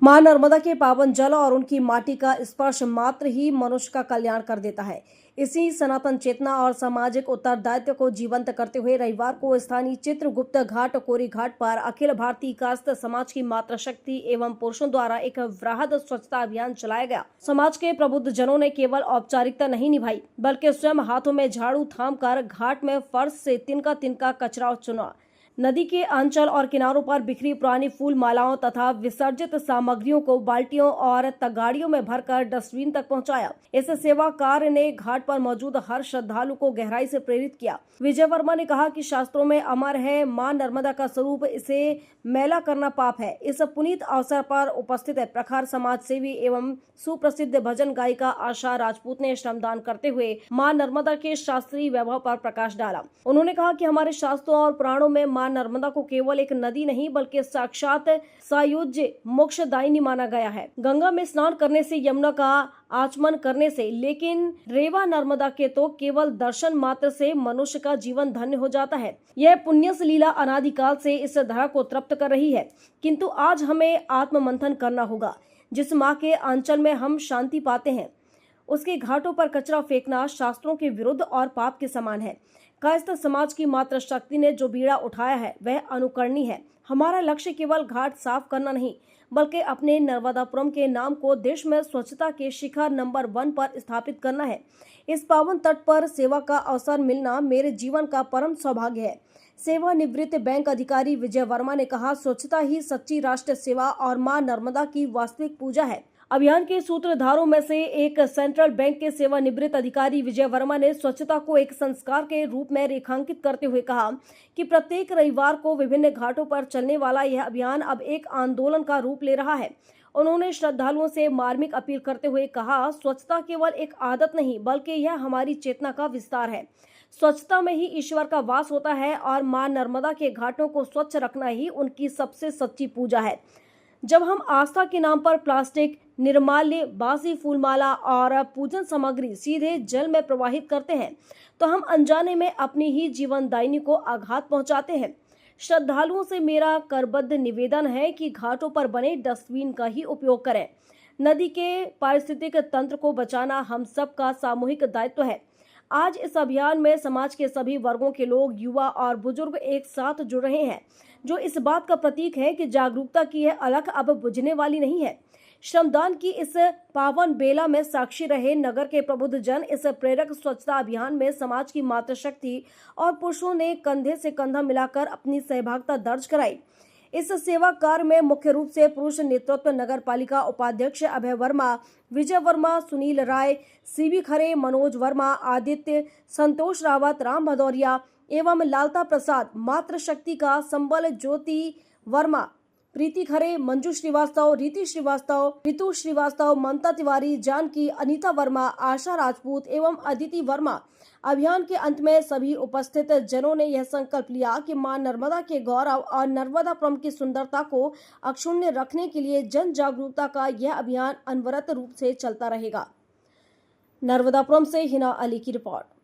मां नर्मदा के पावन जल और उनकी माटी का स्पर्श मात्र ही मनुष्य का कल्याण कर देता है। इसी सनातन चेतना और सामाजिक उत्तरदायित्व को जीवंत करते हुए रविवार को स्थानीय चित्रगुप्त घाट कोरी घाट पर अखिल भारतीय कायस्थ समाज की मातृशक्ति एवं पुरुषों द्वारा एक वृहद स्वच्छता अभियान चलाया गया। समाज के प्रबुद्ध जनों ने केवल औपचारिकता नहीं निभाई, बल्कि स्वयं हाथों में झाड़ू थामकर घाट में फर्श से तिनका तिनका कचरा चुना। नदी के अंचल और किनारों पर बिखरी पुरानी फूल मालाओं तथा विसर्जित सामग्रियों को बाल्टियों और तगाड़ियों में भरकर डस्टबिन तक पहुंचाया। इस सेवा कार्य ने घाट पर मौजूद हर श्रद्धालु को गहराई से प्रेरित किया। विजय वर्मा ने कहा कि शास्त्रों में अमर है, मां नर्मदा का स्वरूप, इसे मैला करना पाप है। इस पुनीत अवसर पर उपस्थित प्रखर समाज सेवी एवं सुप्रसिद्ध भजन गायिका आशा राजपूत ने श्रमदान करते हुए मां नर्मदा के शास्त्रीय वैभव पर प्रकाश डाला। उन्होंने कहा कि हमारे शास्त्रों और पुराणों में मां नर्मदा को केवल एक नदी नहीं बल्कि साक्षात सायुज्य मोक्षदायिनी माना गया है। गंगा में स्नान करने से, यमुना का आचमन करने से, लेकिन रेवा नर्मदा के तो केवल दर्शन मात्र से मनुष्य का जीवन धन्य हो जाता है। यह पुण्य लीला अनादिकाल से इस धरा को तृप्त कर रही है, किंतु आज हमें आत्म मंथन करना होगा। जिस माँ के आंचल में हम शांति पाते हैं, उसके घाटों पर कचरा फेंकना शास्त्रों के विरुद्ध और पाप के समान है। कायस्थ समाज की मातृशक्ति ने जो बीड़ा उठाया है वह अनुकरणीय है। हमारा लक्ष्य केवल घाट साफ करना नहीं, बल्कि अपने नर्मदापुरम के नाम को देश में स्वच्छता के शिखर नंबर 1 पर स्थापित करना है। इस पावन तट पर सेवा का अवसर मिलना मेरे जीवन का परम सौभाग्य है। सेवानिवृत्त बैंक अधिकारी विजय वर्मा ने कहा, स्वच्छता ही सच्ची राष्ट्र सेवा और मां नर्मदा की वास्तविक पूजा है। अभियान के सूत्रधारों में से एक सेंट्रल बैंक के सेवानिवृत्त अधिकारी विजय वर्मा ने स्वच्छता को एक संस्कार के रूप में रेखांकित करते हुए कहा कि प्रत्येक रविवार को विभिन्न घाटों पर चलने वाला यह अभियान अब एक आंदोलन का रूप ले रहा है। उन्होंने श्रद्धालुओं से मार्मिक अपील करते हुए कहा, स्वच्छता केवल एक आदत नहीं बल्कि यह हमारी चेतना का विस्तार है। स्वच्छता में ही ईश्वर का वास होता है और मां नर्मदा के घाटों को स्वच्छ रखना ही उनकी सबसे सच्ची पूजा है। जब हम आस्था के नाम पर प्लास्टिक, निर्माल्य, बासी फूलमाला और पूजन सामग्री सीधे जल में प्रवाहित करते हैं, तो हम अनजाने में अपनी ही जीवनदायिनी को आघात पहुंचाते हैं। श्रद्धालुओं से मेरा करबद्ध निवेदन है कि घाटों पर बने डस्टबिन का ही उपयोग करें। नदी के पारिस्थितिक तंत्र को बचाना हम सबका सामूहिक दायित्व है। आज इस अभियान में समाज के सभी वर्गों के लोग, युवा और बुजुर्ग एक साथ जुड़ रहे हैं, जो इस बात का प्रतीक है कि जागरूकता की यह अलख अब बुझने वाली नहीं है। श्रमदान की इस पावन बेला में साक्षी रहे नगर के प्रबुद्ध जन। इस प्रेरक स्वच्छता अभियान में समाज की मातृशक्ति और पुरुषों ने कंधे से कंधा मिलाकर अपनी सहभागिता दर्ज कराई। इस सेवा कार्य में मुख्य रूप से पुरुष नेतृत्व नगर पालिका उपाध्यक्ष अभय वर्मा, विजय वर्मा, सुनील राय, सीबी खरे, मनोज वर्मा, आदित्य, संतोष रावत, राम भदौरिया एवं लालता प्रसाद, मातृशक्ति का संबल, ज्योति वर्मा, प्रीति खरे, मंजू श्रीवास्तव, रीति श्रीवास्तव, ऋतु श्रीवास्तव, ममता तिवारी, जानकी, अनीता वर्मा, आशा राजपूत एवं अदिति वर्मा। अभियान के अंत में सभी उपस्थित जनों ने यह संकल्प लिया कि मां नर्मदा के गौरव और नर्मदापुरम की सुंदरता को अक्षुण्ण रखने के लिए जन जागरूकता का यह अभियान अनवरत रूप से चलता रहेगा। नर्मदापुरम से हिना अली की रिपोर्ट।